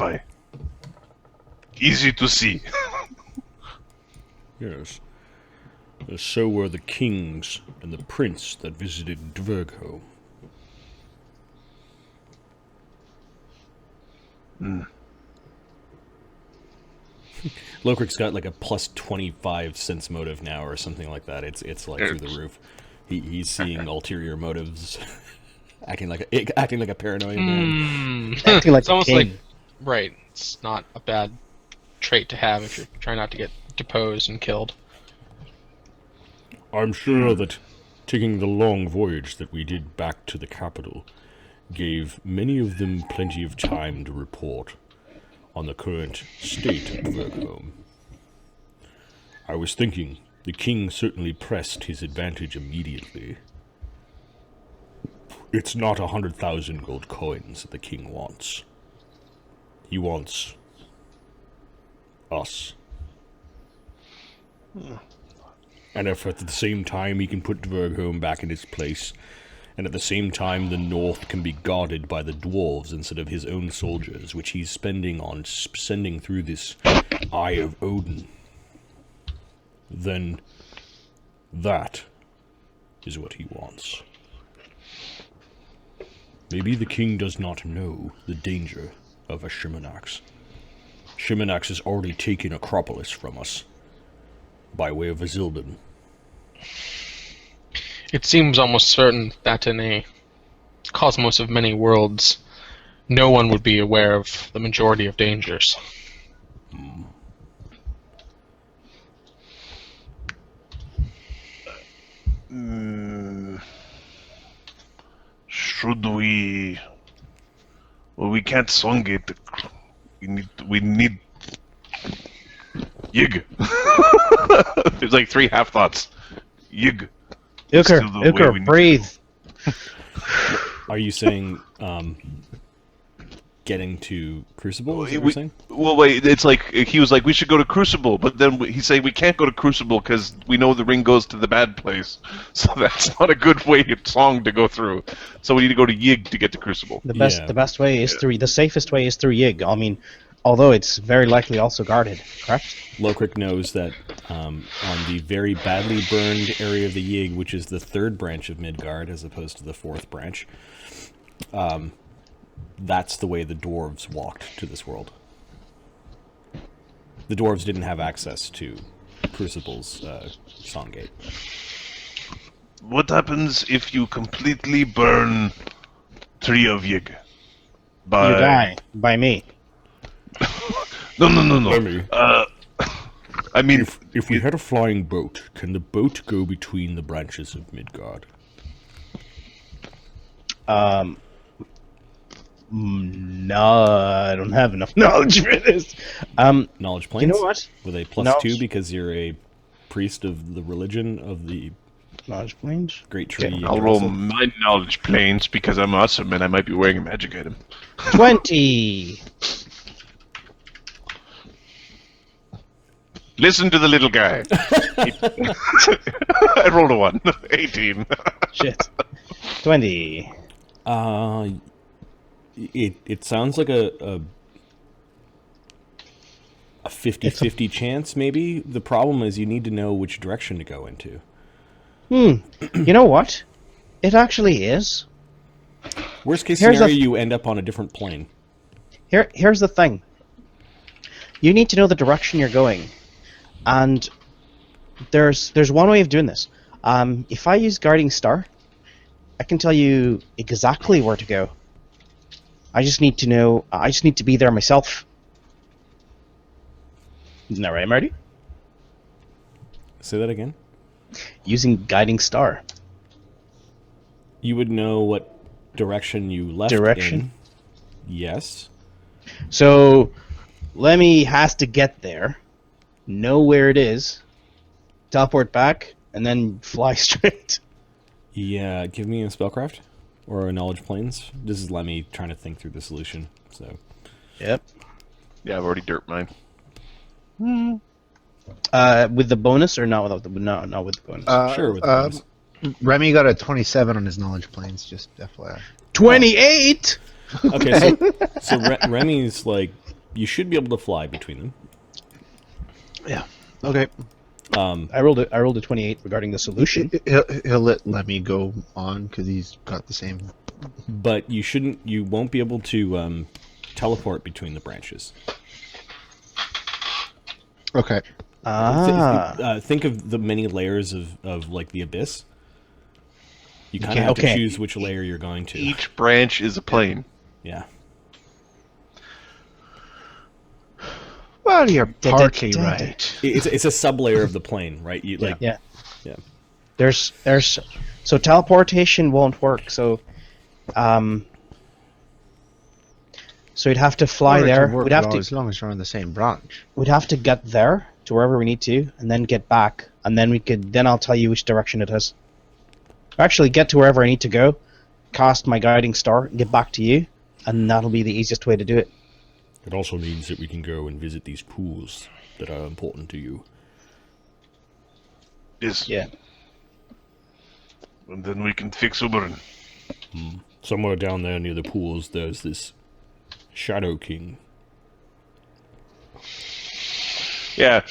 by. Easy to see. Yes. So were the kings and the prince that visited Dvergholm. Lokrik's got like a plus 25 sense motive now or something like that. It's like through the roof. He's seeing ulterior motives. acting like a paranoid man. Acting like It's almost king. like, right, it's not a bad trait to have if you're trying not to get deposed and killed. I'm sure that taking the long voyage that we did back to the capital gave many of them plenty of time to report on the current state of Dvergholm. I was thinking the king certainly pressed his advantage immediately. It's not 100,000 gold coins that the king wants. He wants us. And if at the same time he can put Dvergholm back in its place, and at the same time the north can be guarded by the dwarves instead of his own soldiers, which he's spending on sending through this Eye of Odin, then that is what he wants. Maybe the king does not know the danger of a Shimanax. Shimanax has already taken Acropolis from us, by way of Azildan. It seems almost certain that in a cosmos of many worlds, no one would be aware of the majority of dangers. Should we? Well, we can't song it. We need. Yig. There's like 3 half thoughts. Yig. Ilker, breathe. Are you saying, getting to Crucible, is what you're saying? Well, wait, it's like, he was like, we should go to Crucible, but then he's saying we can't go to Crucible because we know the ring goes to the bad place. So that's not a good song to go through. So we need to go to Yig to get to Crucible. The best way is through, the safest way is through Yig. I mean, although it's very likely also guarded, correct? Lokrik knows that on the very badly burned area of the Yig, which is the 3rd branch of Midgard as opposed to the 4th branch, that's the way the dwarves walked to this world. The dwarves didn't have access to Crucible's Songgate. What happens if you completely burn Tree of Yig? You die. By me. No. Lemmy, I mean, if we had a flying boat, can the boat go between the branches of Midgard? No, I don't have enough knowledge for this. Knowledge planes? You know what? With a plus 2 because you're a priest of the religion of the Knowledge planes? great tree. Okay. I'll roll my knowledge planes because I'm awesome and I might be wearing a magic item. 20! Listen to the little guy. I rolled a 1. 18. Shit. 20. It sounds like a 50-50 chance, maybe. The problem is you need to know which direction to go into. You know what? It actually is. Worst case scenario, you end up on a different plane. Here's the thing. You need to know the direction you're going. And there's one way of doing this. If I use Guarding Star, I can tell you exactly where to go. I just need to know. I just need to be there myself. Isn't that right, Marty? Say that again? Using Guiding Star. You would know what direction you left in. Yes. So, Lemmy has to get there, know where it is, teleport back, and then fly straight. Yeah, give me a spellcraft or a knowledge planes. This is Lemmy trying to think through the solution. So. Yep. Yeah, I've already dirt mine. With the bonus or not with the not with the bonus? Sure, with the bonus. Remy got a 27 on his knowledge planes, just FYI. 28. Okay, so Remy's like You should be able to fly between them. Yeah. Okay. I rolled a 28 regarding the solution. He'll let Lemmy go on because he's got the same. But you won't be able to teleport between the branches. Okay. Think of the many layers of like the abyss. You kind of have to choose which layer you're going to. Each branch is a plane. Yeah. Well, you're partly right. It's a sub-layer of the plane, right? You like Yeah. Yeah. There's so teleportation won't work. So you'd have to fly Or it there. can work We'd have well to as long as you're on the same branch. we'd have to get there to wherever we need to, and then get back, and then then I'll tell you which direction it is. Actually, get to wherever I need to go, cast my guiding star, and get back to you, and that'll be the easiest way to do it. It also means that we can go and visit these pools that are important to you. Yes. Yeah. And then we can fix Uberin. Somewhere down there near the pools, there's this Shadow King. Yeah.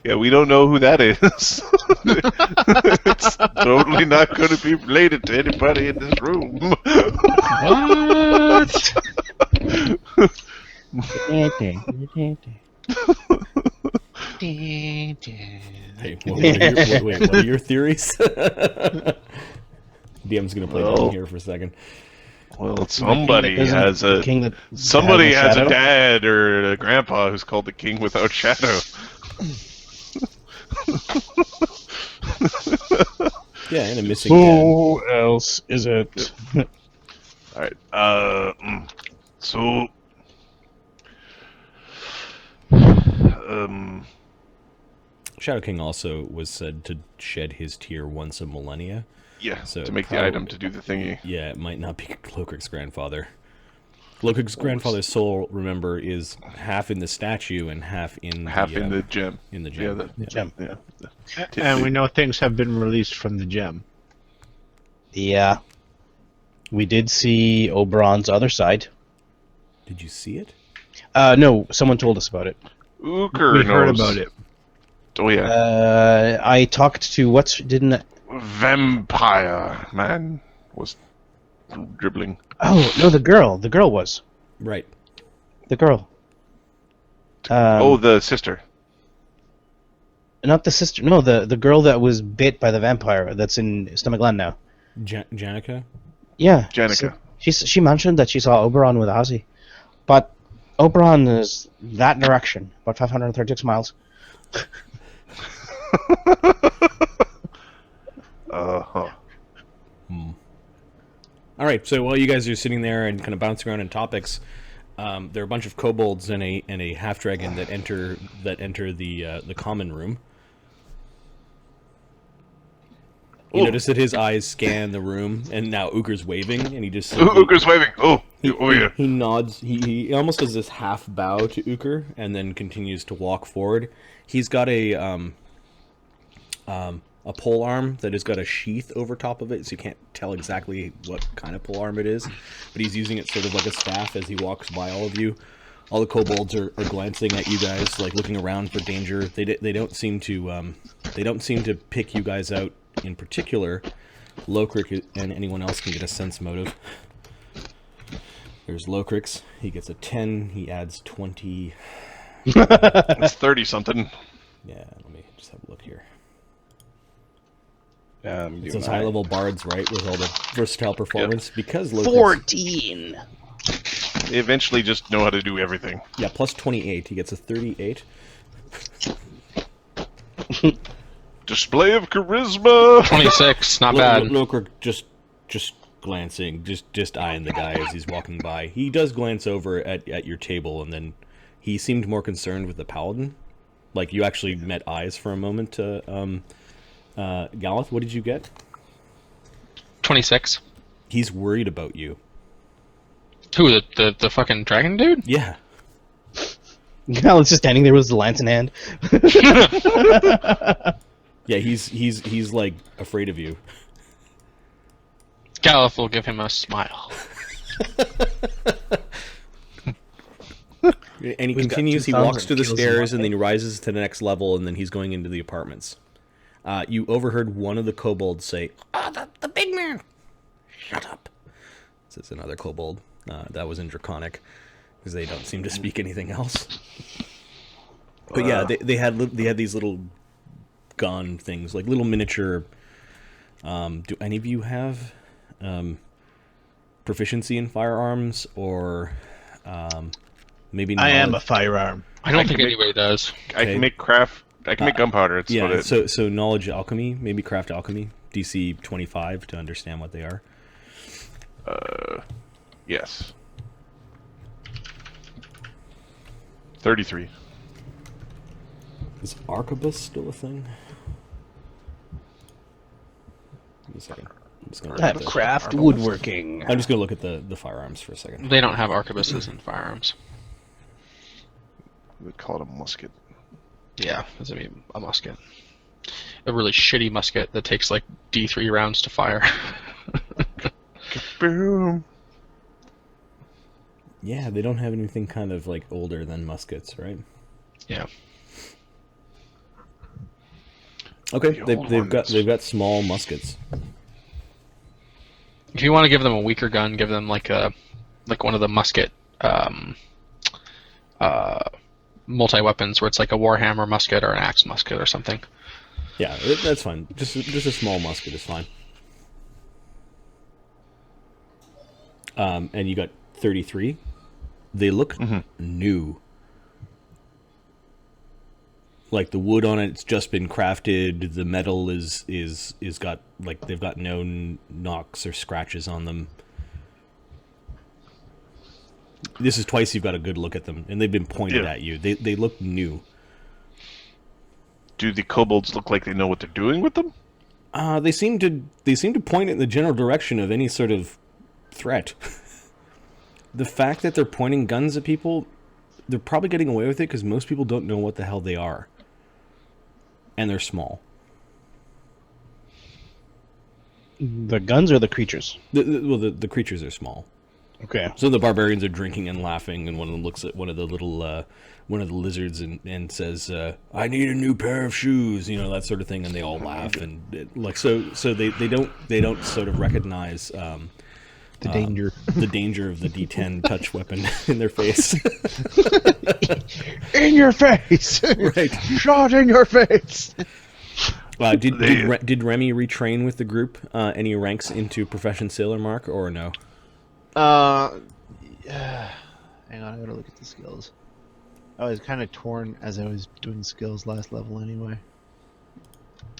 Yeah, we don't know who that is. It's totally not going to be related to anybody in this room. Hey, what are your theories? DM's gonna play along here for a second. Well, somebody Isn't has the a king that somebody has has a shadow? dad or a grandpa who's called the king without shadow. Yeah, and a missing dad. Who else is it? All right. So. Shadow King also was said to shed his tear once a millennia. Yeah. So to make the probably- item to do the thingy. Yeah, it might not be Lokrik's grandfather. Lokrik's grandfather's soul, remember, is half in the statue and half in the gem. In the Yeah, gem. the Gem. Yeah. And we know things have been released from the gem. Yeah. We did see Oberon's other side. Did you see it? No, someone told us about it. Ooker We knows heard about it. Oh yeah. I talked to didn't. Vampire man was dribbling. Oh no, the girl. The girl was Right. the girl. The sister. Not the sister. No, the girl that was bit by the vampire. That's in Stomachland now. Janica? Yeah, Janica. She mentioned that she saw Oberon with Ozzy, but Oberon is that direction, about 536 miles. Uh-huh. All right, so while you guys are sitting there and kind of bouncing around in topics, there are a bunch of kobolds and a half dragon that enter the common room. You notice that his eyes scan the room, and now Uger's waving, and he just Ooker's waving. Oh, over here. he nods. He almost does this half bow to Uker, and then continues to walk forward. He's got a pole arm that has got a sheath over top of it, so you can't tell exactly what kind of pole arm it is. But he's using it sort of like a staff as he walks by all of you. All the kobolds are glancing at you guys, like looking around for danger. They don't seem to pick you guys out in particular. Lokrik and anyone else can get a sense motive. There's Lokrik's. He gets a 10. He adds 20. It's 30 something. Yeah, let me just have a look here. Do It's those high-level bards, right, with all the versatile performance. Because Lokrik's... 14. They eventually just know how to do everything. Yeah, plus 28. He gets a 38. Display of charisma. 26, not bad. Lokrik just glancing, just eyeing the guy as he's walking by. He does glance over at your table, and then he seemed more concerned with the paladin. Like, you actually met eyes for a moment. Galath, what did you get? 26. He's worried about you. Who, the fucking dragon dude? Yeah. Galen's just standing there with his lance in hand. Yeah, he's like afraid of you. Galath will give him a smile. And he Who's got continues. two He thumbs walks and to the kills stairs, them and then he rises to the next level, and then he's going into the apartments. You overheard one of the kobolds say, "Oh, the big man! Shut up!" This is another kobold. That was in Draconic, because they don't seem to speak anything else. But yeah, they had these little gun things, like little miniature. Do any of you have proficiency in firearms, or maybe? I am a knowledge? firearm. I don't I think can anybody does. I can make craft. I can make gunpowder. It's Yeah, about it. so knowledge alchemy, maybe craft alchemy, DC 25 to understand what they are. Yes. 33. Is arquebus still a thing? Give me a second. I'm just gonna look at the, Craft woodworking. I'm just gonna look at the firearms for a second. They don't have arquebuses and firearms. We call it a musket. Yeah, that's a musket. A really shitty musket that takes like D3 rounds to fire. Boom. Yeah, they don't have anything kind of like older than muskets, right? Yeah. Okay, The old they've got small muskets. If you want to give them a weaker gun, give them like one of the musket multi-weapons where it's like a warhammer musket or an axe musket or something. Yeah, that's fine. Just a small musket is fine. And you got 33. They look new. Like the wood on it's just been crafted. The metal is got like they've got no knocks or scratches on them. This is twice you've got a good look at them, and they've been pointed at you. They look new. Do the kobolds look like they know what they're doing with them? They seem to point in the general direction of any sort of threat. The fact that they're pointing guns at people, they're probably getting away with it because most people don't know what the hell they are. And they're small. The guns or the creatures? The creatures are small. Okay. So the barbarians are drinking and laughing, and one of them looks at one of the little, one of the lizards and says, "I need a new pair of shoes," you know, that sort of thing, and they all laugh and so they don't sort of recognize The danger. the danger of the D10 touch weapon in their face. In your face! Right. Shot in your face! Did Remy retrain with the group any ranks into Profession Sailor Mark or no? Hang on, I gotta look at the skills. I was kind of torn as I was doing skills last level anyway.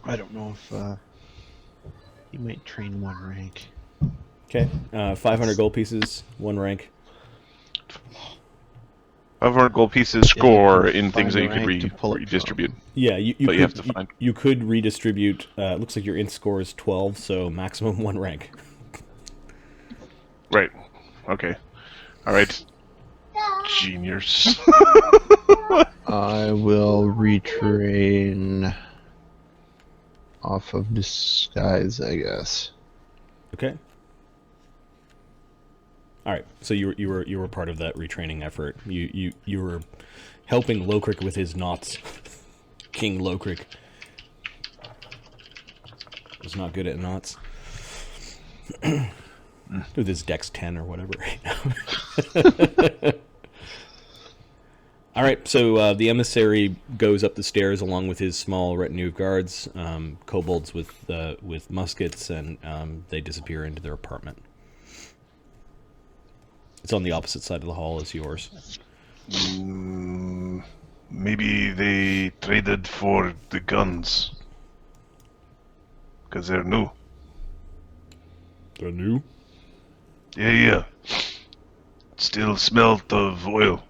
I don't know if you might train one rank. Okay, 500 gold pieces, 1 rank. 500 gold pieces score you can in things find that a you rank could to pull it redistribute. Yeah, you But could, you have to find- you could redistribute. Looks like your int score is 12, so maximum 1 rank. Right. Okay. All right. Genius. I will retrain off of disguise, I guess. Okay. All right. So you were part of that retraining effort. You were helping Lokrik with his knots. King Lokrik was not good at knots. With his dex 10 or whatever right now. All right, so the emissary goes up the stairs along with his small retinue of guards, kobolds with muskets, and they disappear into their apartment. It's on the opposite side of the hall as yours. Maybe they traded for the guns. Because they're new. They're new? Yeah. Still smelt of oil.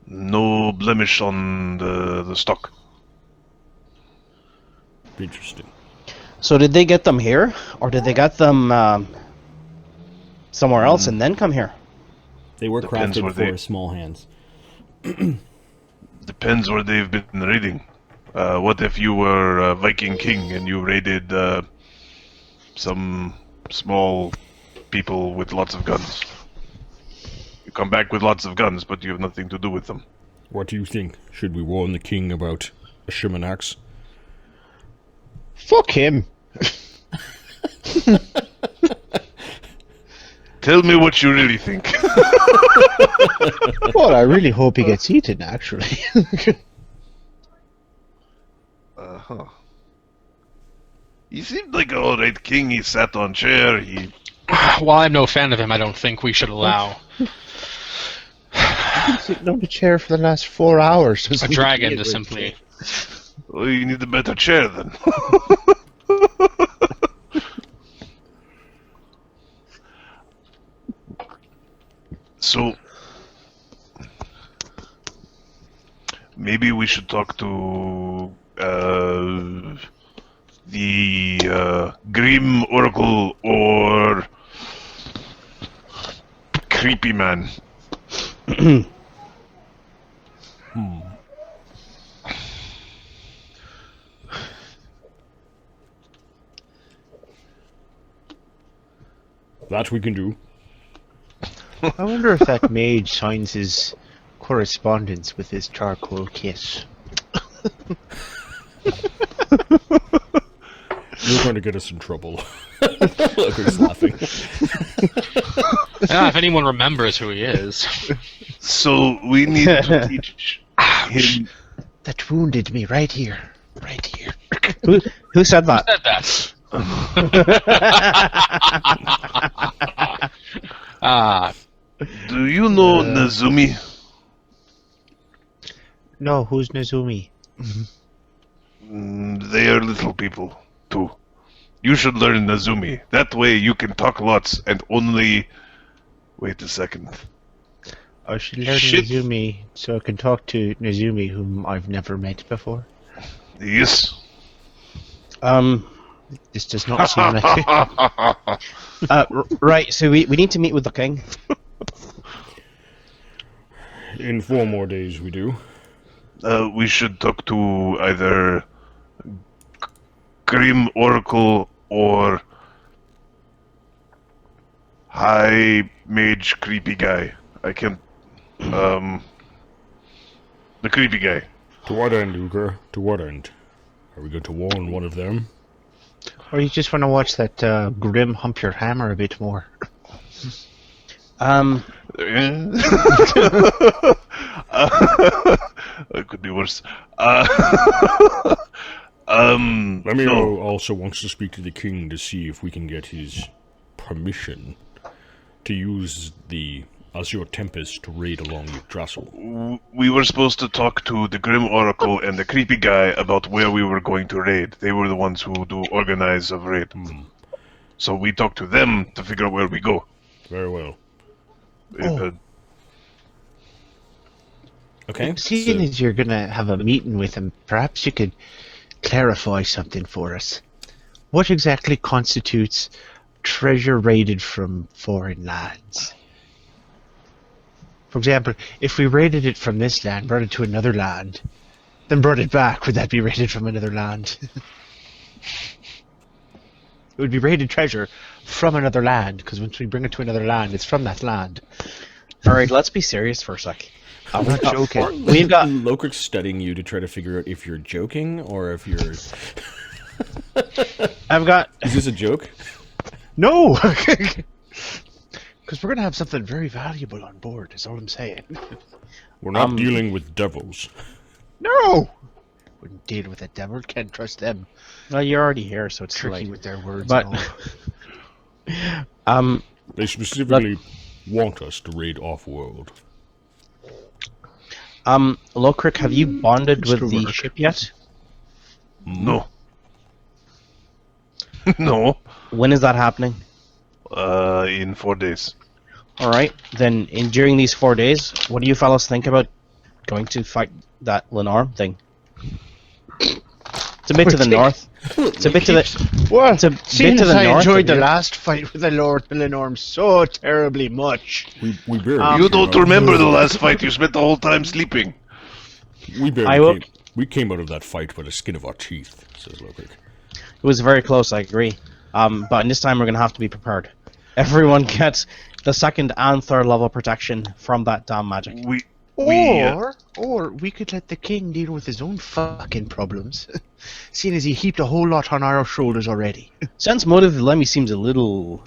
No blemish on the stock. Interesting. So did they get them here, or did they get them somewhere else and then come here? They were Depends crafted where for they- small hands. Depends where they've been raiding. What if you were a Viking king and you raided some small people with lots of guns? come back with lots of guns, but you have nothing to do with them. What do you think? Should we warn the king about a shaman axe? Fuck him. Tell me what you really think. Well, I really hope he gets eaten, actually. Uh-huh. He seemed like an alright king. He sat on chair. He... While I'm no fan of him, I don't think we should allow I've been sitting on the chair for the last 4 hours. a dragon to simply... Well, you need a better chair then. So, maybe we should talk to the Grim Oracle or Creepy Man. That we can do. I wonder if that mage signs his correspondence with his charcoal kiss. You're going to get us in trouble. Look, he's laughing. Yeah, if anyone remembers who he is. So we need to teach him. That wounded me right here. Right here. Who said that? Said that. Do you know Nazumi? No, who's Nazumi? They are little people, too. You should learn Nazumi. That way you can talk lots and only... Wait a second. I should learn Shit. Nazumi so I can talk to Nazumi, whom I've never met before. Yes. This does not seem like... Right, so we need to meet with the king. In 4 more days we do. We should talk to either Grim Oracle or High Mage Creepy Guy. I can't... the creepy guy. To what end, Uger? To what end? Are we going to warn one of them? Or you just want to watch that Grim hump your hammer a bit more. It could be worse. Lemmy-O also wants to speak to the king to see if we can get his permission to use the Azure Tempest to raid along Yggdrasil. We were supposed to talk to the Grim Oracle and the creepy guy about where we were going to raid. They were the ones who do organize a raid. So we talked to them to figure out where we go. Very well. Okay. Seeing as you're going to have a meeting with him, perhaps you could clarify something for us. What exactly constitutes treasure raided from foreign lands? For example, if we raided it from this land, brought it to another land, then brought it back, would that be raided from another land? It would be raided treasure from another land, because once we bring it to another land, it's from that land. Alright, let's be serious for a sec. I'm not joking. We've got... Lokrik's studying you to try to figure out if you're joking or if you're... I've got... Is this a joke? No! Because we're going to have something very valuable on board, is all I'm saying. We're not dealing with devils. No! Wouldn't deal with a devil, can't trust them. Well, you're already here, so it's too Tricky late. with their words But... and all. They specifically want us to raid off-world. Lokrik, have you bonded with the Screw ship yet? No. No. When is that happening? In 4 days. Alright, then during these 4 days, what do you fellas think about going to fight that Lenarm thing? It's a bit to the north. It's a bit to the... Well, It's a bit seeing to as the I north enjoyed of the here. last fight with the Lord Lenorm so terribly much. We barely You came don't out- remember the last fight. You spent the whole time sleeping. We I will- we came out of that fight by the skin of our teeth, says Lokrik. It was very close, I agree. But this time we're going to have to be prepared. Everyone gets the second and third level protection from that damn magic. Or we could let the king deal with his own fucking problems, seeing as he heaped a whole lot on our shoulders already. Sense motive, Lemmy seems a little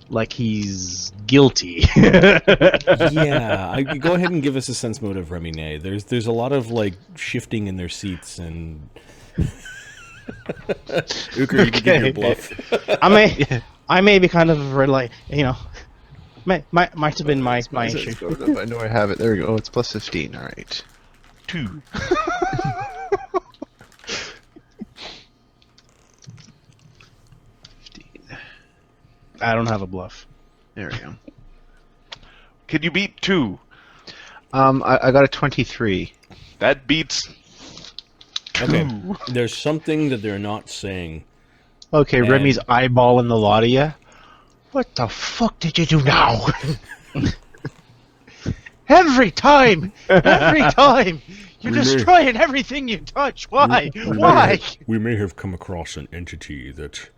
like he's guilty. Yeah, go ahead and give us a sense motive, Remy. There's a lot of like shifting in their seats and. Uker, you can give your bluff. I may be kind of like might have been my issue. I know I have it. There we go. It's plus 15. All right. 2. I don't have a bluff. There we go. Can you beat 2? I got a 23. That beats 2. Okay, there's something that they're not saying. Okay, And- Remy's eyeballing the lot of you. What the fuck did you do now? Every time! You're destroying everything you touch! Why? Why? We may have come across an entity that,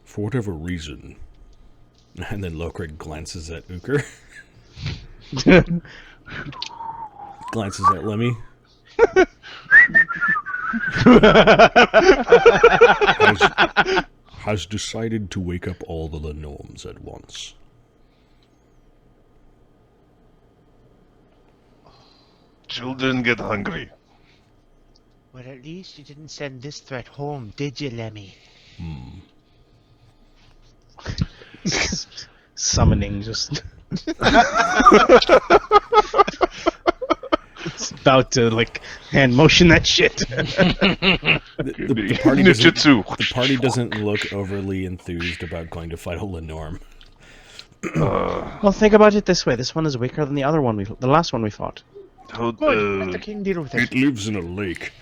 for whatever reason, and then Lokrik glances at Uker, glances at Lemmy, has decided to wake up all the Lenorms at once. Children get hungry. Well, at least you didn't send this threat home, did you, Lemmy? Summoning just. It's about to like hand motion that shit. The party Ninjutsu. the party doesn't look overly enthused about going to fight a Lenorm. Well, think about it this way: this one is weaker than the other one the last one we fought. How, Good, let the king deal with it. It lives in a lake.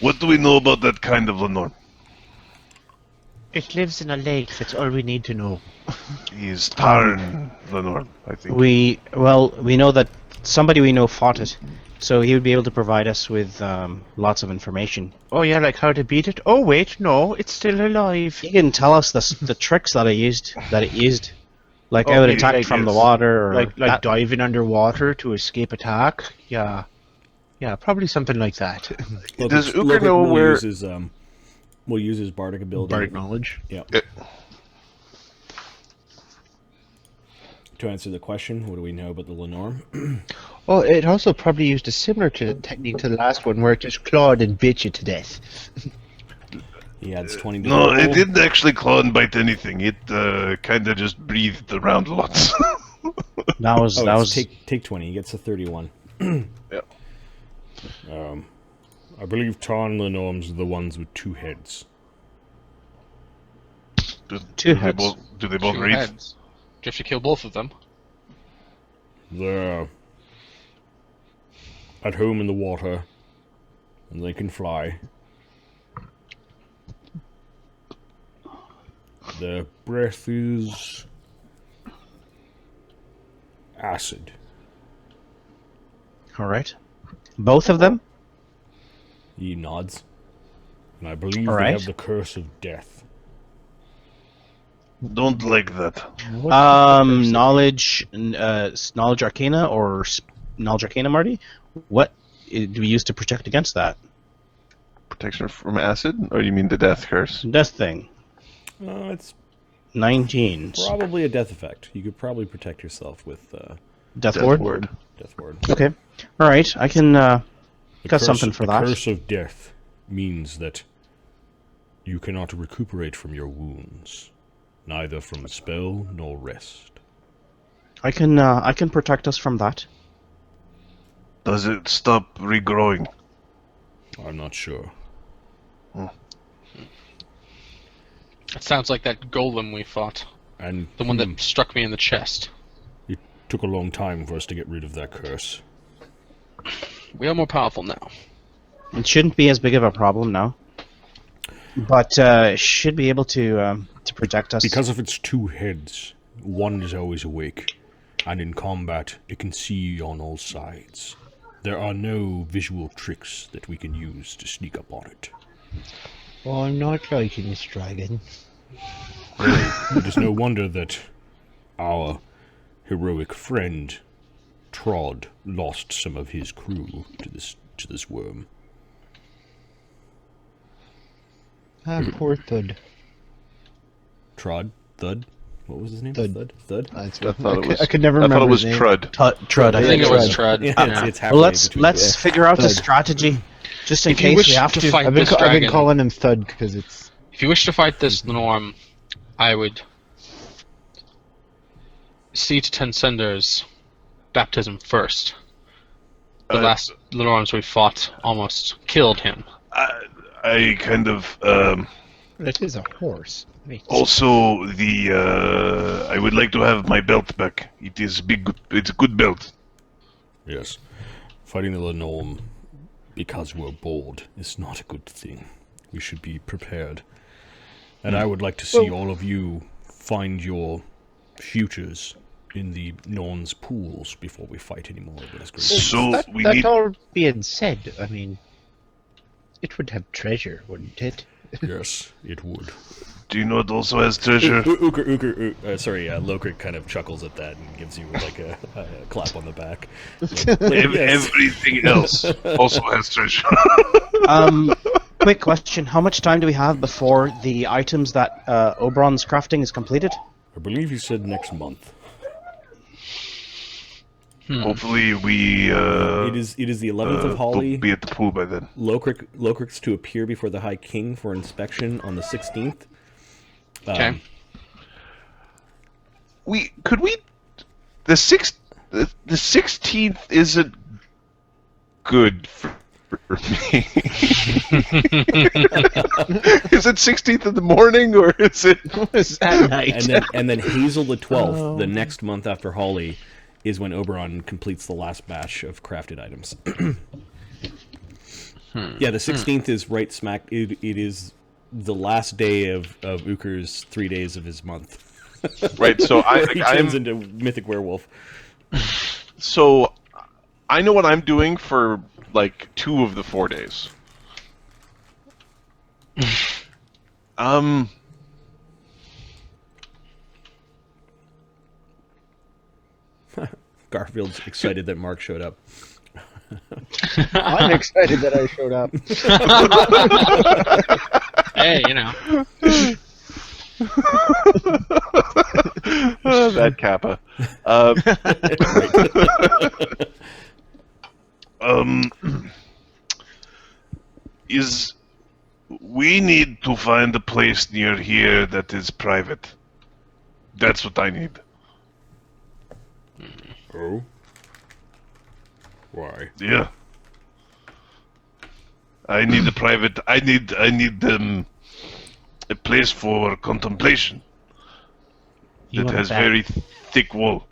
what do we know about that kind of Lenore? It lives in a lake, that's all we need to know. He's Tarn Lenore, I think. We know that somebody we know fought it, so he would be able to provide us with lots of information. Oh yeah, like how to beat it? Oh wait, no, it's still alive. He can tell us the tricks that it used. Like Oh, how it maybe attacked like from the this. water, or Like that- diving underwater to escape attack? Yeah. Yeah, probably something like that. Does Uker know where... We'll use his bardic ability. Bardic knowledge. Yeah. To answer the question, what do we know about the Lenorm? Oh, it also probably used a similar technique to the last one, where it just clawed and bit you to death. He adds 20 to No, the it roll. didn't actually claw and bite anything. It kind of just breathed around lots. that was Oh, that it's was take 20. He gets a 31. Yeah. I believe Tarn Lenorms are the ones with 2 heads. Two heads. Do they both 2 read? heads. Do you have to kill both of them? They're at home in the water, and they can fly. Their breath is acid. all right. Both of them. He nods. And I believe All they right. have the curse of death. Don't like that. Knowledge arcana or knowledge arcana, Marty. What do we use to protect against that Protection from acid? Or you mean the death curse? death thing? It's 19. probably a death effect. You could probably protect yourself with Death ward. Death Ward. Okay. All right. I can The got something for that. The curse of death means that you cannot recuperate from your wounds, neither from spell nor rest. I can protect us from that. Does it stop regrowing? I'm not sure. It sounds like that golem we fought. And The one that struck me in the chest. it took a long time for us to get rid of that curse. We are more powerful now. It shouldn't be as big of a problem now, but should be able to protect us. Because of its 2 heads, one is always awake, and in combat it can see on all sides. There are no visual tricks that we can use to sneak up on it. Well, I'm not liking this dragon. It is no wonder that our heroic friend Trod lost some of his crew to this worm. Ah, poor Thud. Trod? Thud? What was his name? Thud. Thud? That's I thought it was. I could never I remember thought it was his name. Trud. Trud. I think it was Trud. Yeah, Yeah. it's Well, halfway let's between. figure out a Thud. strategy, just in If you case wish we have to to. fight I've this been dragon, calling him Thud because it's. if you wish to fight this norm, I would see to Tensender's baptism first. The last norms we fought almost killed him. I kind of. It is a horse. Wait. Also, I would like to have my belt back. It is big. It's a good belt. Yes. Fighting the Lenorm because we're bored is not a good thing. We should be prepared. And I would like to see all of you find your futures in the Norn's pools before we fight anymore. So we that need. all being said, I mean, it would have treasure, wouldn't it? Yes, it would. Do you know what also has treasure? Lokrit kind of chuckles at that and gives you like a clap on the back. Everything else also has treasure. Quick question: how much time do we have before the items that Oberon's crafting is completed? I believe you said next month. Hopefully, we. It is the 11th of Holly. Be at the pool by then. Lokrit's to appear before the High King for inspection on the 16th. Okay. The 16th isn't good for me. Is it 16th in the morning or is it At night. And then Hazel the 12th, the next month after Holly, is when Oberon completes the last batch of crafted items. Yeah, the 16th is right smack. It is the last day of Uker's 3 days of his month. right? So He I'm turns into mythic werewolf. so I know what I'm doing for like 2 of the 4 days. Garfield's excited that Mark showed up. I'm excited that I showed up. Hey, you know. That Kappa. Is we need to find a place near here that is private. That's what I need. Oh? Why? Yeah. I need a private. I need a place for contemplation You that want has that? very thick wall.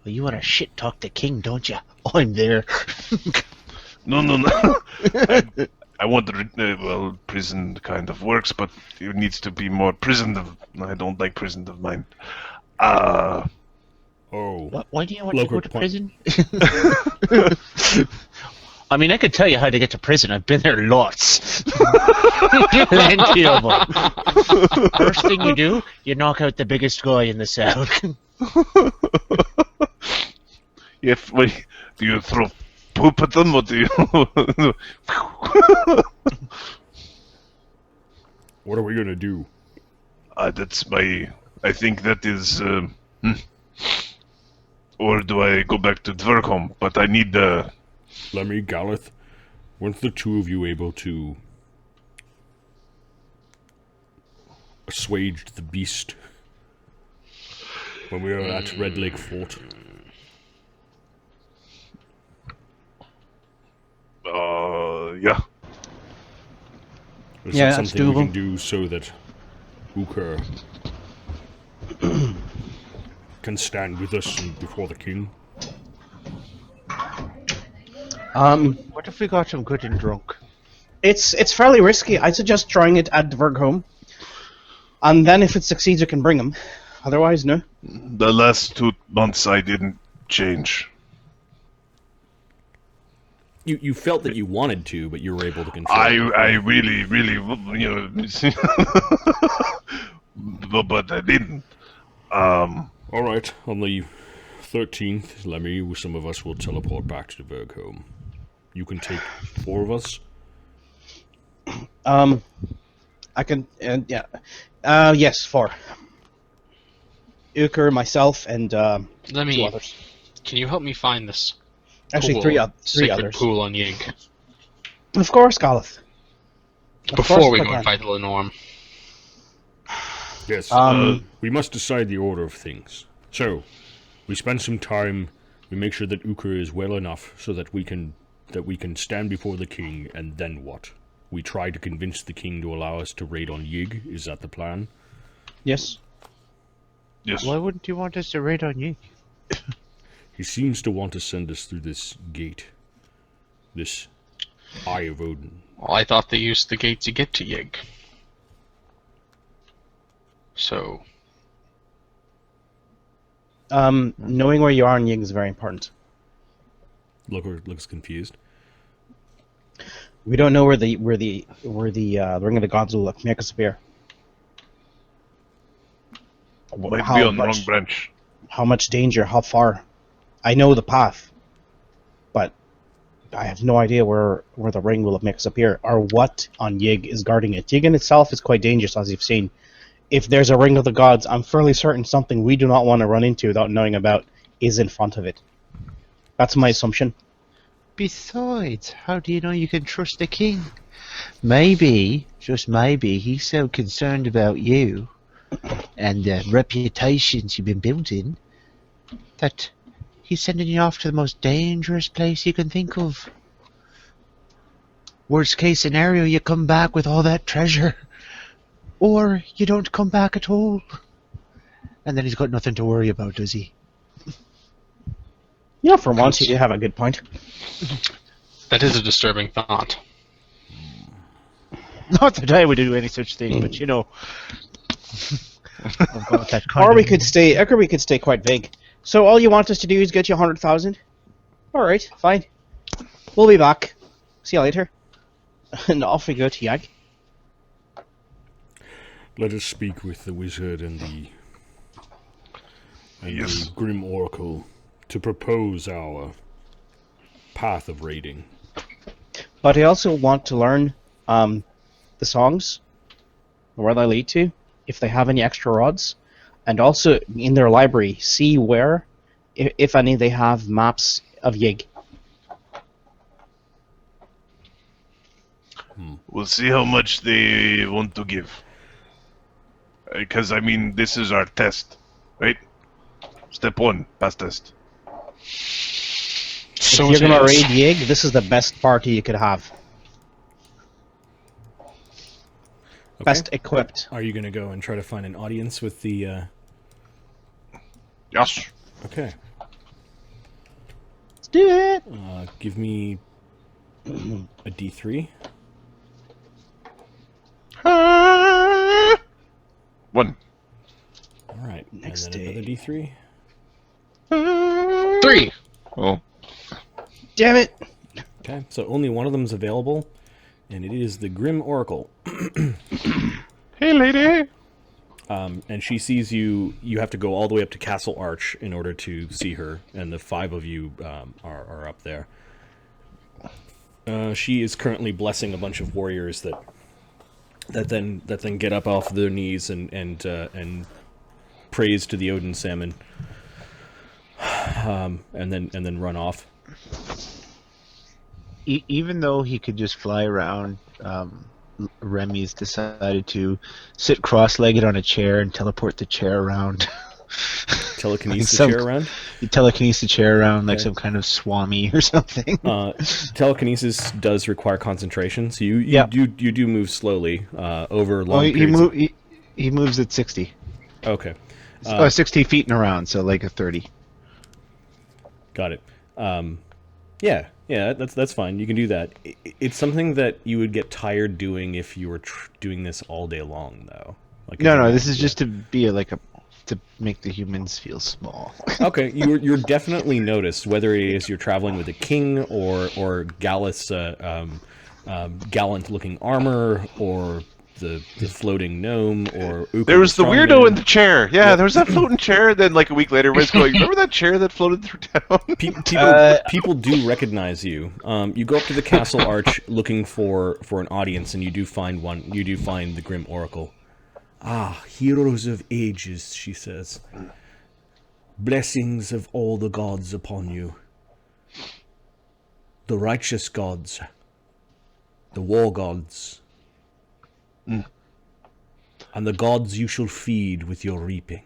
Well, you want to shit talk the king, don't you? I'm there. No. I want the prison kind of works, but it needs to be more prison of. I don't like prison of mind. Oh. Why do you want to go Local to point. prison? I mean, I could tell you how to get to prison. I've been there lots. Plenty of them. First thing you do, you knock out the biggest guy in the cell. Do you throw poop at them, or do you? What are we gonna do? That's my. I think that is. Or do I go back to Dvergholm? But I need Lemmy, Galath, weren't the two of you able to assuage the beast when we were at Red Lake Fort? Yeah. Is Yeah, that that's something we doable. can do so that Uker can stand with us before the king? What if we got him good and drunk? It's fairly risky. I suggest trying it at Dvergholm. And then if it succeeds, you can bring him. Otherwise, no. The last 2 months I didn't change. You felt that you wanted to, but you were able to control. I really, really, but I didn't. All right, on the 13th, Lemmy, some of us will teleport back to the Bergholm. You can take 4 of us. I can, yeah. Yes, 4. Uker, myself, and 2 others. Can you help me find this? Actually, pool, 3 sacred others. pool on Yig. Of course, Galath. Before we go and fight the Lenorm. Yes, we must decide the order of things. So, we spend some time, we make sure that Uker is well enough so that we can stand before the king, and then what? We try to convince the king to allow us to raid on Yig, is that the plan? Yes. Yes. Why wouldn't you want us to raid on you? He seems to want to send us through this gate. This Eye of Odin. Well, I thought they used the gate to get to Yig. So... knowing where you are in Yig is very important. Looks confused. We don't know where the Ring of the Gods will make us appear. Might be on the wrong branch. How much danger? How far? I know the path, but I have no idea where the ring will make us appear, or what on Yig is guarding it. Yig in itself is quite dangerous, as you've seen. If there's a Ring of the Gods, I'm fairly certain something we do not want to run into without knowing about is in front of it. That's my assumption. Besides, how do you know you can trust the king? Maybe, just maybe, he's so concerned about you and the reputations you've been building that he's sending you off to the most dangerous place you can think of. Worst case scenario, you come back with all that treasure. Or you don't come back at all. And then he's got nothing to worry about, does he? Yeah, for once you do have a good point. That is a disturbing thought. Not that I would do any such thing, but you know. I've got that kind Or of- we could stay quite vague. So all you want us to do is get you 100,000? Alright, fine. We'll be back. See you later. And off we go to Yag. Let us speak with the wizard and the grim oracle to propose our path of raiding. But I also want to learn the songs, where they lead to, if they have any extra rods, and also in their library, see where, if any, they have maps of Yig. We'll see how much they want to give. Because, I mean, this is our test, right? Step 1, pass test. So if you're it gonna is. raid Yig, this is the best party you could have. Okay. Best equipped. Are you going to go and try to find an audience with the... Yes. Okay. Let's do it! Give me a D3. 1. Alright, Next and then day. another D3. 3! Oh. Damn it! Okay, so only one of them's available, and it is the Grim Oracle. Hey, lady! And she sees you. You have to go all the way up to Castle Arch in order to see her, and the 5 of you are up there. She is currently blessing a bunch of warriors that then get up off their knees and praise to the Odin salmon, and then run off. Even though he could just fly around, Remy's decided to sit cross-legged on a chair and teleport the chair around. Telekinesis Like chair around. You telekinesis the chair around like Okay. some kind of swami or something. Telekinesis does require concentration, so you Yeah. do move slowly over long Well, periods. he moves at 60. Okay, 60 feet and around, so like a 30. got it. Yeah, that's fine. You can do that. It's something that you would get tired doing if you were doing this all day long, though. Like No, this is just to be like a to make the humans feel small. Okay, you're definitely noticed, whether it is you're traveling with a king or Galath's gallant-looking armor, or the floating gnome, or Uka There was the weirdo strongman. in the chair. Yeah, there was that floating chair. Then, like a week later, everybody's going, "Remember that chair that floated through town?" People do recognize you. You go up to the castle arch looking for an audience, and you do find one. You do find the Grim Oracle. Ah, Heroes of Aegis, she says. Blessings of all the gods upon you. The righteous gods. The war gods. And the gods you shall feed with your reaping.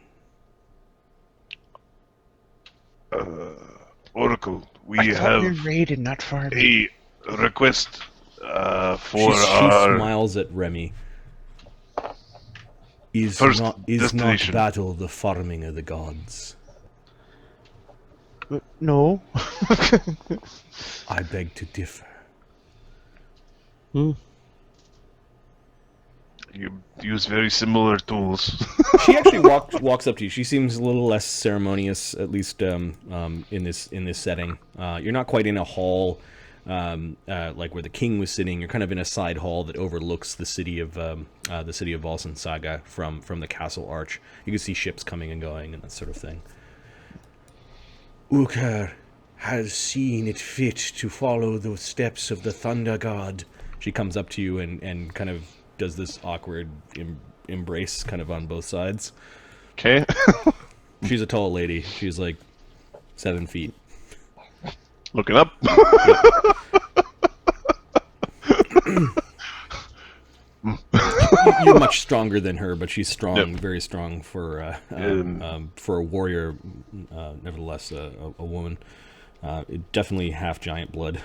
Oracle, we I thought we have raided, not farming. a request for She our smiles at Remy. Is first not destination. battle the farming of the gods? No. I beg to differ. You use very similar tools. She actually walks up to you. She seems a little less ceremonious, at least in this setting. You're not quite in a hall like where the king was sitting. You're kind of in a side hall that overlooks the city of Volsung Saga from the castle arch. You can see ships coming and going and that sort of thing. Ukar has seen it fit to follow the steps of the Thunder God. She comes up to you and kind of does this awkward embrace kind of on both sides. Okay. She's a tall lady. She's like 7 feet. Looking up. You're much stronger than her, but she's strong, Yep. very strong for a warrior. Nevertheless, a woman. Definitely half giant blood,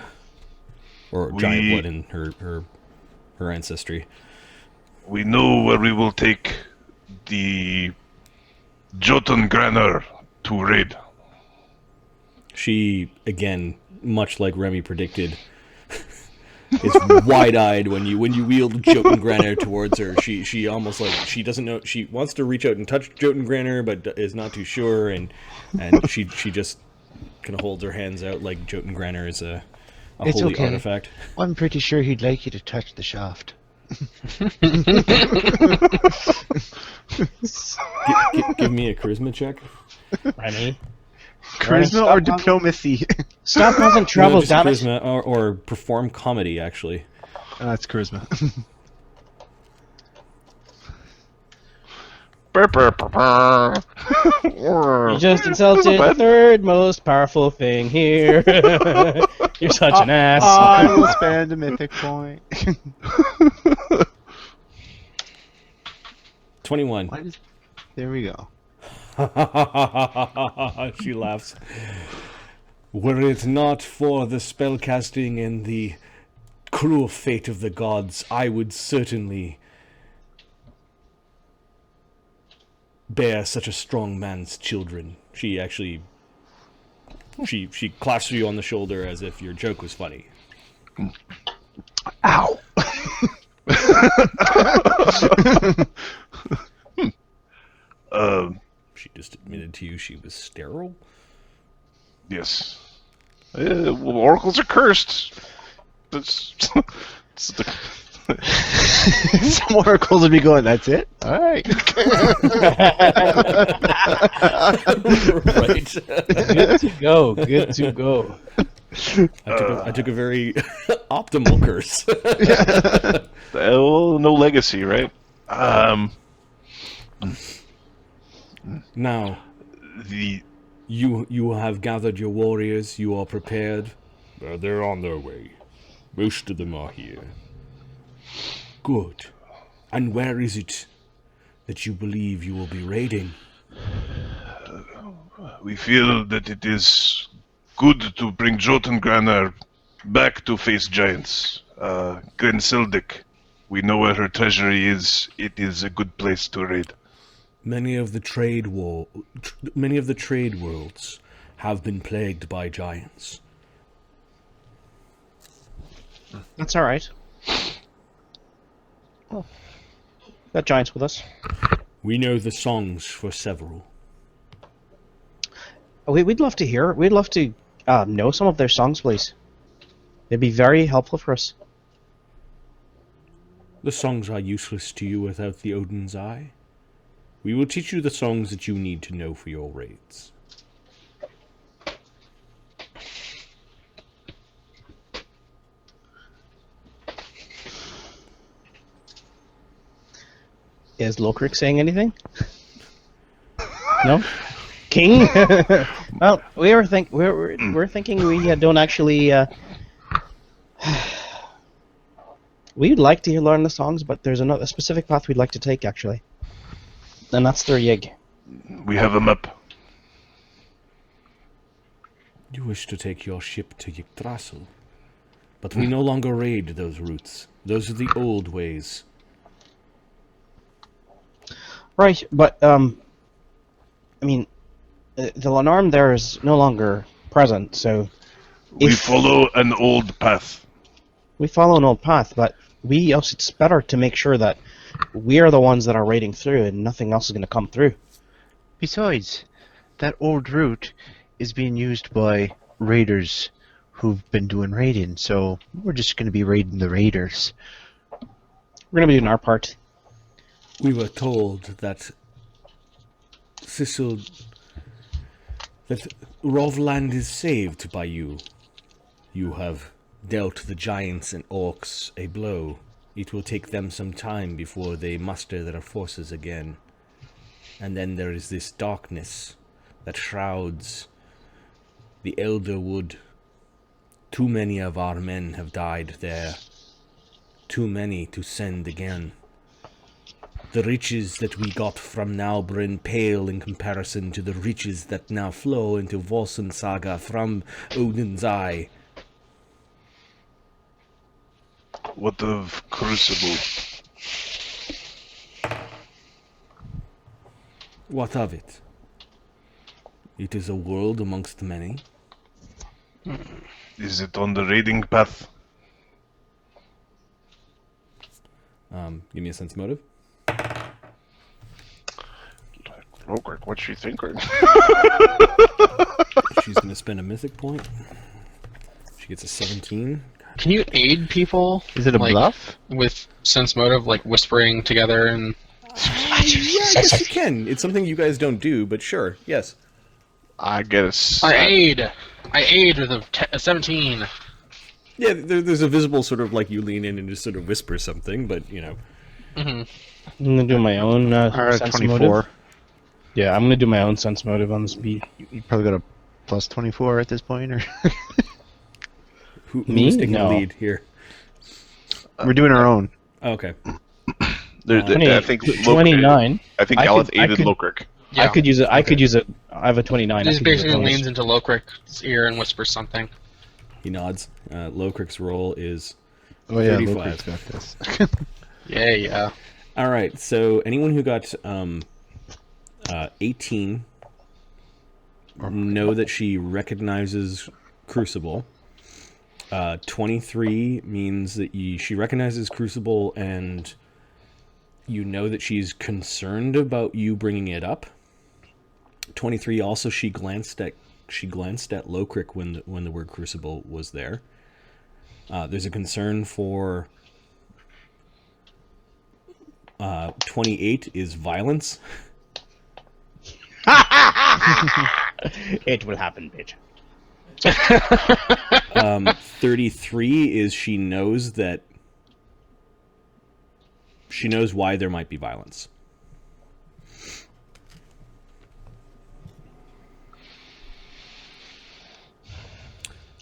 or giant blood in her ancestry. We know where we will take the Jotun Granner to raid. She, again, much like Remy predicted, is wide-eyed when you wield Jotun Granner towards her. She almost like she doesn't know. She wants to reach out and touch Jotun Granner, but is not too sure, and she just kind of holds her hands out like Jotun Granner is a It's holy okay. artifact. I'm pretty sure he'd like you to touch the shaft. Give me a charisma check. Remy. Charisma or diplomacy? Stop causing trouble, just damn it. charisma or perform comedy, actually. That's charisma. You just insulted the third most powerful thing here. You're such an ass. I will spend a mythic point. 21. There we go. She laughs. Were it not for the spellcasting and the cruel fate of the gods, I would certainly bear such a strong man's children. She actually... She claps you on the shoulder as if your joke was funny. Ow! She just admitted to you she was sterile? Yes. Well, oracles are cursed. That's Some oracles would be going, that's it? Alright. Right. Good to go. Good to go. I took a very optimal curse. well, no legacy, right? Now, The you have gathered your warriors, you are prepared. They're on their way. Most of them are here. Good. And where is it that you believe you will be raiding? we feel that it is good to bring Jotun Granner back to face giants. Glen Sildic, we know where her treasury is. It is a good place to raid. Many of the trade worlds have been plagued by giants. That's alright. Oh. Got giants with us. We know the songs for several. We'd love to hear. We'd love to know some of their songs, please. They'd be very helpful for us. The songs are useless to you without the Odin's Eye. We will teach you the songs that you need to know for your raids. Is Lokrik saying anything? No? King? Well, we're thinking we don't actually... we'd like to learn the songs, but there's a specific path we'd like to take, actually. And that's through Yig. We have a map. You wish to take your ship to Yggdrasil, but we no longer raid those routes. Those are the old ways. Right, but, I mean, the Lenarm there is no longer present, so... We if follow an old path. we follow an old path, but it's better to make sure that we are the ones that are raiding through and nothing else is going to come through. Besides, that old route is being used by raiders who've been doing raiding, so we're just going to be raiding the raiders. We're going to be doing our part. We were told that that Rovland is saved by you. You have dealt the giants and orcs a blow. It will take them some time before they muster their forces again. And then there is this darkness that shrouds the Elder Wood. Too many of our men have died there. Too many to send again. The riches that we got from Nalbrenian pale in comparison to the riches that now flow into Volsung Saga from Odin's Eye. What of Crucible? What of it? It is a world amongst many. Is it on the raiding path? Give me a sense motive. Lokrik, what's she thinking? She's going to spend a mythic point. She gets a 17. Can you aid people? Is it a like, bluff? With sense motive, like whispering together and... Yeah, I guess you can. It's something you guys don't do, but sure, yes. I guess. I aid with a 17. Yeah, there's a visible sort of like you lean in and just sort of whisper something, but you know. I'm going to do my own sense 24. motive. Yeah, I'm going to do my own sense motive on this beat. You probably got a plus 24 at this point, or Who's Me? taking No. the lead here? we're doing our own. Oh, okay. I think 29. I think I Galath could- I aided could- Lokrik. Yeah. I could use it. I could use it. I have a 29. He I just could use a basically bonus. leans into Lokrik's ear and whispers something. He nods. Lokrik's roll is Oh yeah, 35. Lokrik's got this. Yeah. all right. So anyone who got 18 know that she recognizes Crucible. 23 means that she recognizes Crucible, and you know that she's concerned about you bringing it up. 23 also she glanced at Lokrik when the word Crucible was there. There's a concern for 28 is violence. It will happen, bitch. 33 is she knows why there might be violence.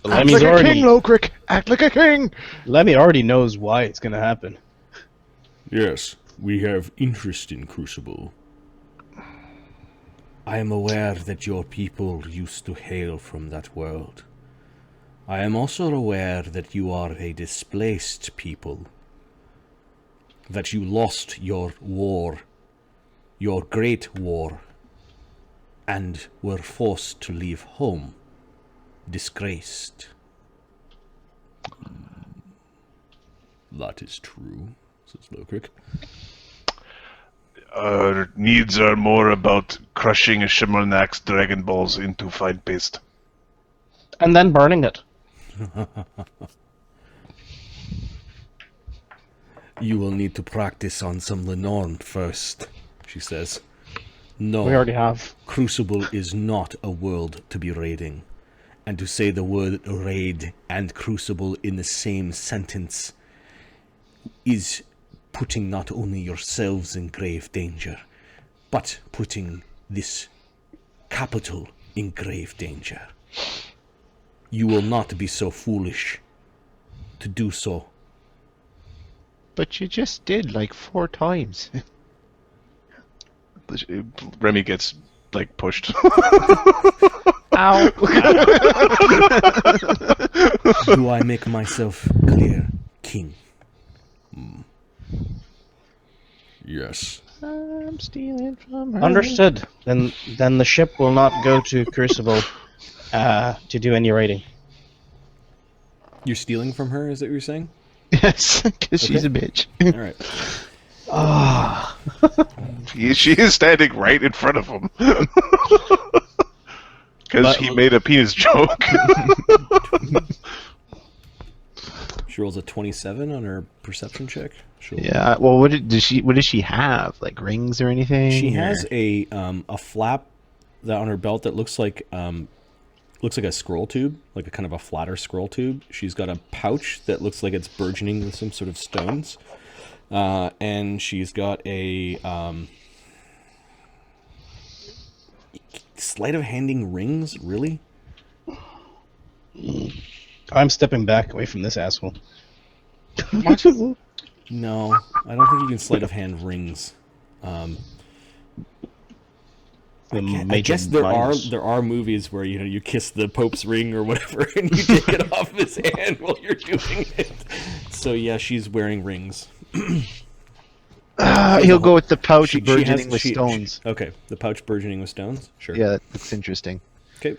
Lemmy's already. Lokrik! Act like a king! Lemmy already knows why it's going to happen. Yes, we have interest in Crucible. I am aware that your people used to hail from that world. I am also aware that you are a displaced people. That you lost your war, your great war, and were forced to leave home, disgraced. That is true, says Lokrik. Our needs are more about crushing a Shimmernak's Dragon Balls into fine paste. And then burning it. You will need to practice on some Lenorn first, she says. No, We already have. Crucible is not a world to be raiding. And to say the word raid and Crucible in the same sentence is putting not only yourselves in grave danger, but putting this capital in grave danger. You will not be so foolish to do so. But you just did like 4 times. Remy gets, like, pushed. Ow! Do I make myself clear, King? Yes. I'm stealing from her. Understood. Then the ship will not go to Crucible to do any raiding. You're stealing from her, is that what you're saying? Yes, because she's a bitch. Alright. She is standing right in front of him. Because he made a penis joke. She rolls a 27 on her perception check. Yeah. Well, what does she have? Like rings or anything? She has a flap that on her belt that looks like a scroll tube, like a kind of a flatter scroll tube. She's got a pouch that looks like it's burgeoning with some sort of stones, and she's got a sleight of handing rings. Really? I'm stepping back away from this asshole. No, I don't think you can sleight of hand rings. I guess there are movies where you kiss the Pope's ring or whatever, and you take it off his hand while you're doing it. So yeah, she's wearing rings. He'll go with the pouch burgeoning with stones. Okay, the pouch burgeoning with stones. Sure. Yeah, that's interesting. Okay.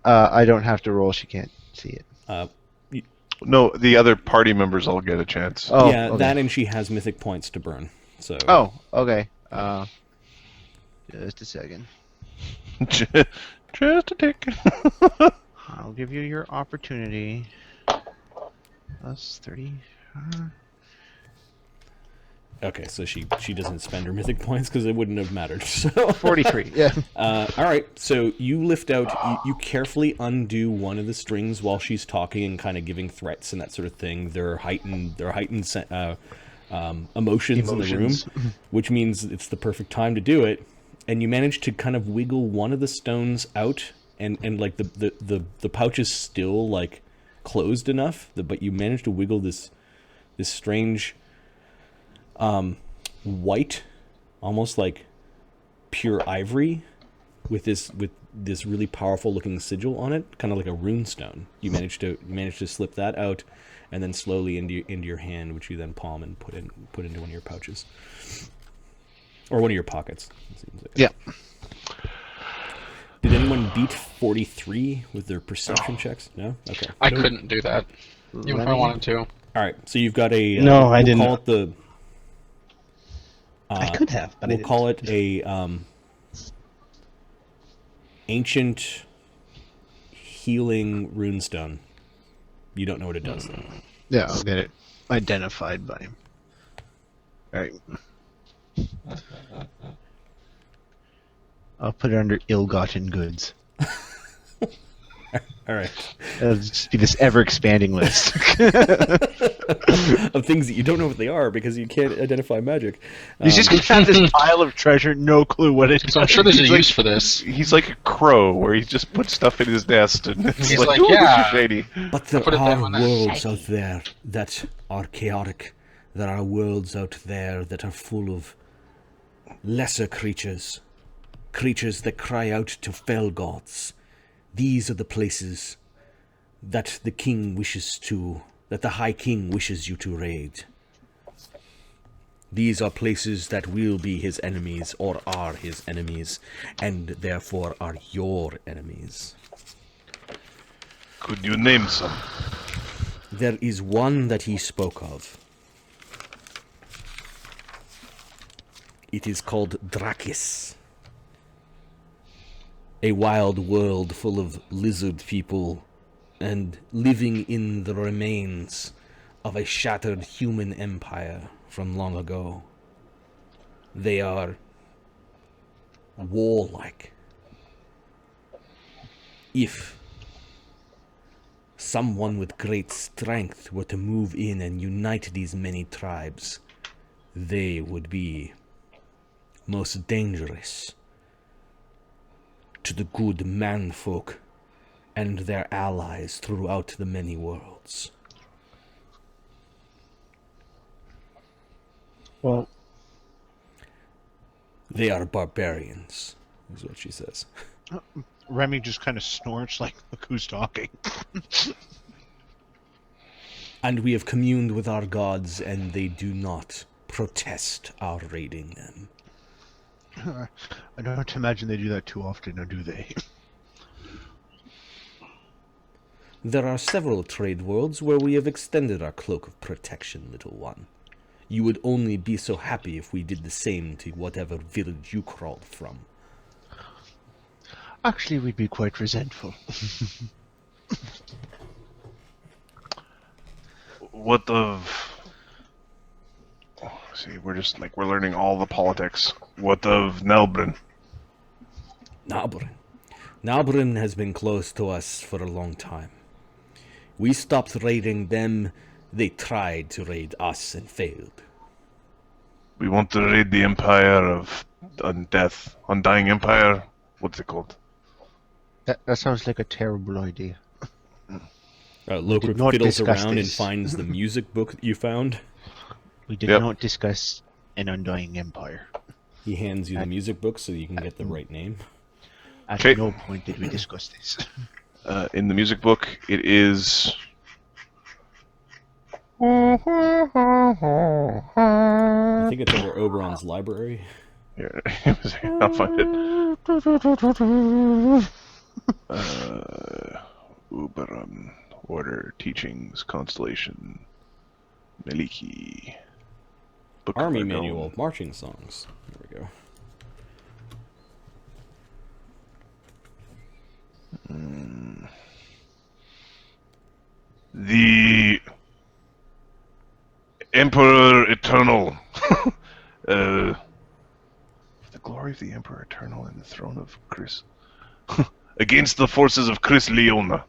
I don't have to roll. She can't see it. No, the other party members all get a chance. Oh, yeah, okay. that and she has mythic points to burn. So. Oh, okay. Just a second. Just a tick. I'll give you your opportunity. Plus 30. Okay, so she doesn't spend her mythic points because it wouldn't have mattered. So 43. Yeah. all right, so you lift out, you carefully undo one of the strings while she's talking and kind of giving threats and that sort of thing. There are heightened emotions in the room, which means it's the perfect time to do it. And you manage to kind of wiggle one of the stones out, and like the pouch is still like closed enough, but you manage to wiggle this strange white, almost like pure ivory, with this really powerful looking sigil on it, kind of like a rune stone. You manage to slip that out, and then slowly into your hand, which you then palm and put into one of your pouches, or one of your pockets. It seems like. Yeah. Did anyone beat 43 with their perception checks? No. Okay. I couldn't do that, even if I wanted to. All right. So you've got a No, I didn't. Call it the. I could have, but we'll I didn't. call it a ancient healing runestone. You don't know what it does, though. Yeah, I'll get it identified by him. Alright. I'll put it under ill-gotten goods. All right. It'll just be this ever-expanding list. Of things that you don't know what they are because you can't identify magic. He's just gonna have this pile of treasure, no clue what it is. So I'm sure there's a He's like- use for this. He's like a crow, where he just puts stuff in his nest, and it's He's like, like, "Ooh, this is yeah." shady. But there put it down are on that. worlds out there that are chaotic. There are worlds out there that are full of lesser creatures. Creatures that cry out to fell gods. These are the places that the the High King wishes you to raid. These are places that will be his enemies or are his enemies, and therefore are your enemies. Could you name some? There is one that he spoke of. It is called Drakis. A wild world full of lizard people and living in the remains of a shattered human empire from long ago. They are warlike. If someone with great strength were to move in and unite these many tribes, they would be most dangerous to the good manfolk and their allies throughout the many worlds. Well, They are barbarians, is what she says. Remy just kind of snorts like, look who's talking. And we have communed with our gods, and they do not protest our raiding them. I don't imagine they do that too often, or do they? There are several trade worlds where we have extended our cloak of protection, little one. You would only be so happy if we did the same to whatever village you crawled from. Actually, we'd be quite resentful. What of... see, we're learning all the politics. What of Nalbrenian? Nalbrenian has been close to us for a long time. We stopped raiding them. They tried to raid us and failed. We want to raid the Empire of Undying Empire? What's it called? That sounds like a terrible idea. Loker not fiddles discuss around and this. finds the music book that you found. We did Yep. not discuss an Undying Empire. He hands you the music book so you can get the right name. At Okay. no point did we discuss this. In the music book, it is... I think it's under Oberon's library. Here, I'll find it. Oberon, Order, Teachings, Constellation, Meliki. Book of Army Argon. Manual of Marching Songs. There we go. The Emperor Eternal. The glory of the Emperor Eternal and the throne of Chris. Against the forces of Chris Leona.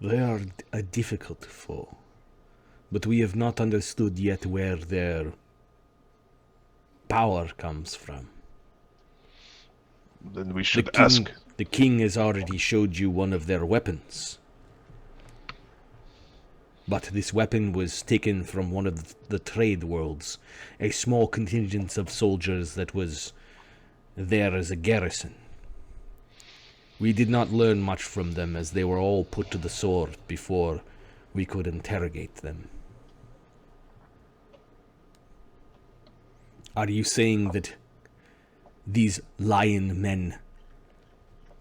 They are a difficult foe, but we have not understood yet where their power comes from. Then we should ask. The king has already showed you one of their weapons. But this weapon was taken from one of the trade worlds, a small contingent of soldiers that was there as a garrison. We did not learn much from them as they were all put to the sword before we could interrogate them. Are you saying that these lion men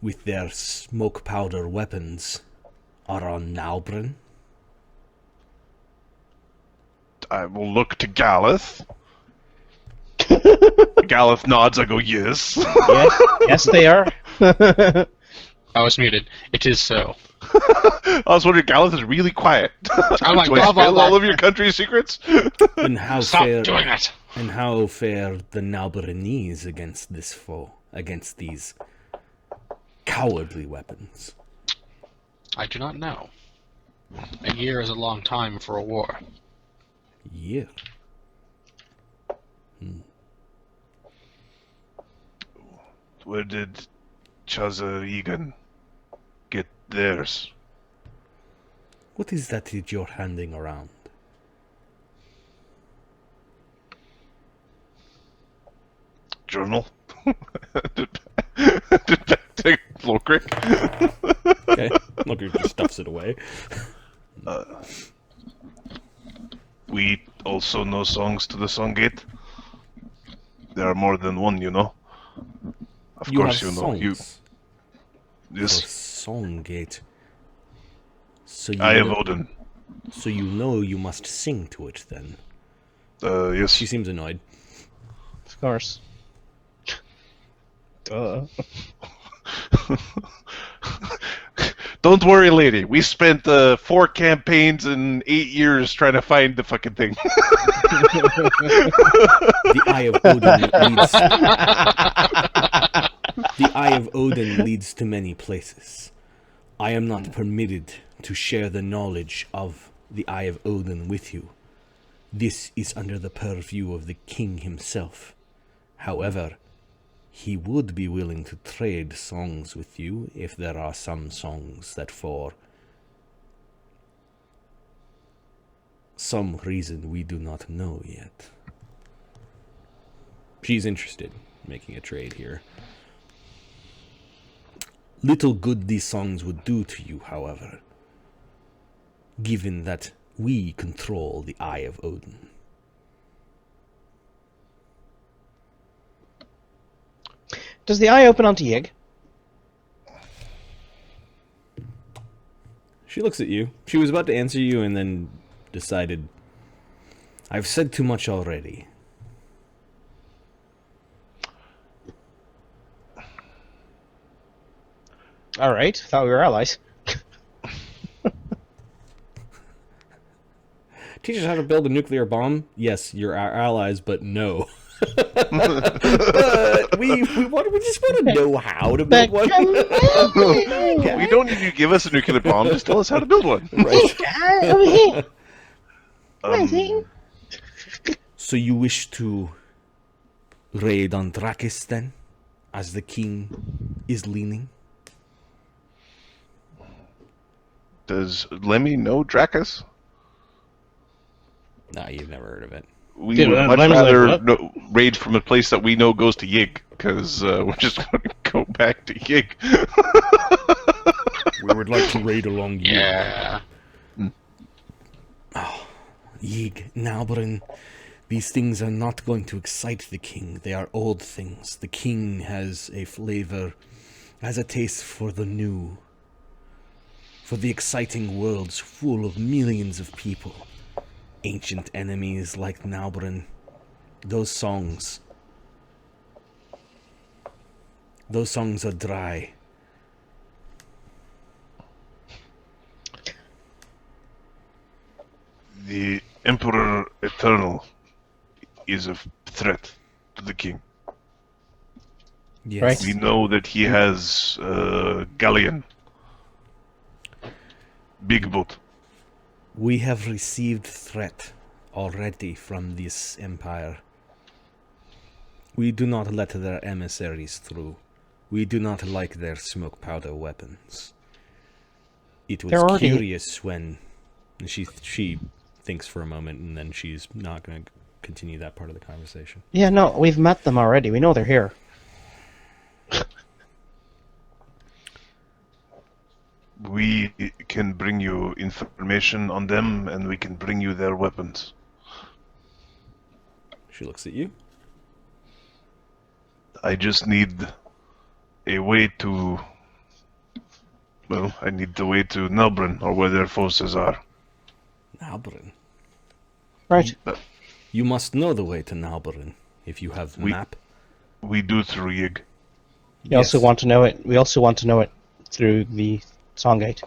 with their smoke powder weapons are on Nalbrenian? I will look to Galath. Galath nods, I go, yes. Yes, they are. I was muted. It is so. I was wondering, Galath is really quiet. I'm like, Do I blah, blah, spill blah. all of your country secrets? And how Stop fair doing it! and how fare the Nalbrenians against this foe, against these cowardly weapons? I do not know. A year is a long time for a war. Yeah. Where did Chaza Egan get theirs? What is that you're handing around? Journal? Take a little quick. Okay. Look, just stuffs it away. We also know songs to the Song Gate. There are more than one, you know. Of You course have you know. You songs for yes, Songgate. So you I have know, Odin. so you know you must sing to it then. Yes. She seems annoyed. Of course. Duh. Don't worry, lady. We spent 4 campaigns and 8 years trying to find the fucking thing. The Eye of Odin leads. The Eye of Odin leads to many places. I am not permitted to share the knowledge of the Eye of Odin with you. This is under the purview of the king himself. However, he would be willing to trade songs with you if there are some songs that for some reason we do not know yet. She's interested in making a trade here. Little good these songs would do to you, however, given that we control the Eye of Odin. Does the eye open onto Yig? She looks at you. She was about to answer you and then decided, I've said too much already. Alright, thought we were allies. Teach us how to build a nuclear bomb? Yes, you're our allies, but no. But we just want to know how to build one. We don't need you to give us a nuclear bomb. Just tell us how to build one. Right. Over here. So you wish to raid on Drakis then, as the king is leaning? Does Lemmy know Drakus? Nah, you've never heard of it. We Dude, would much Lemmy's like, rather what? raid from a place that we know goes to Yig, because we're just going to go back to Yig. We would like to raid along you. Yeah. Yig, Nalbrenian, these things are not going to excite the king. They are old things. The king has a flavor, has a taste for the new, for the exciting worlds full of millions of people. Ancient enemies like Nalbrenian. Those songs are dry. The Emperor Eternal is a threat to the king. Yes. Right. We know that he has galleon. Big boat. We have received threat already from this empire. We do not let their emissaries through. We do not like their smoke powder weapons. It was They're already- curious when she thinks for a moment and then she's not going to continue that part of the conversation. Yeah, no, we've met them already. We know they're here. We can bring you information on them, and we can bring you their weapons. She looks at you. I just need a way to... Well, I need the way to Nalbrenian, or where their forces are. Nalbrenian. Right. You must know the way to Nalbrenian if you have the map. We do through Yig. We also want to know it. We also want to know it through the Songgate.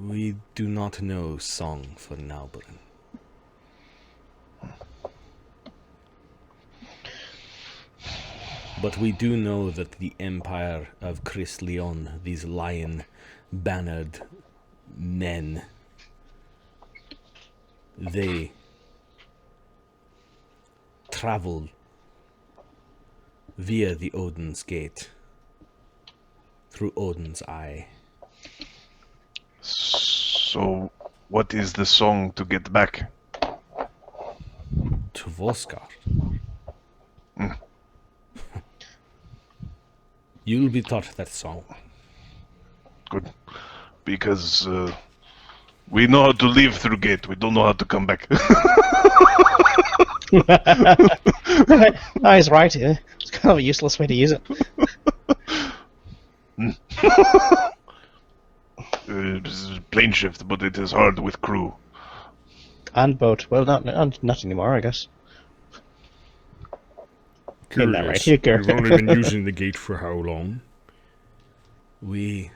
We do not know song for Nalbrenian. But we do know that the Empire of Chris Leon, these lion-bannered men, they travel via the Odin's Gate, through Odin's Eye. So, what is the song to get back? To Vosgard. You'll be taught that song. Good. Because we know how to leave through gate, we don't know how to come back. No, he's right. It's kind of a useless way to use it. This is plane shift, but it is hard with crew. And boat. Well, not anymore, I guess. Getting that right. Curious, Here, you've only been using the gate for how long? We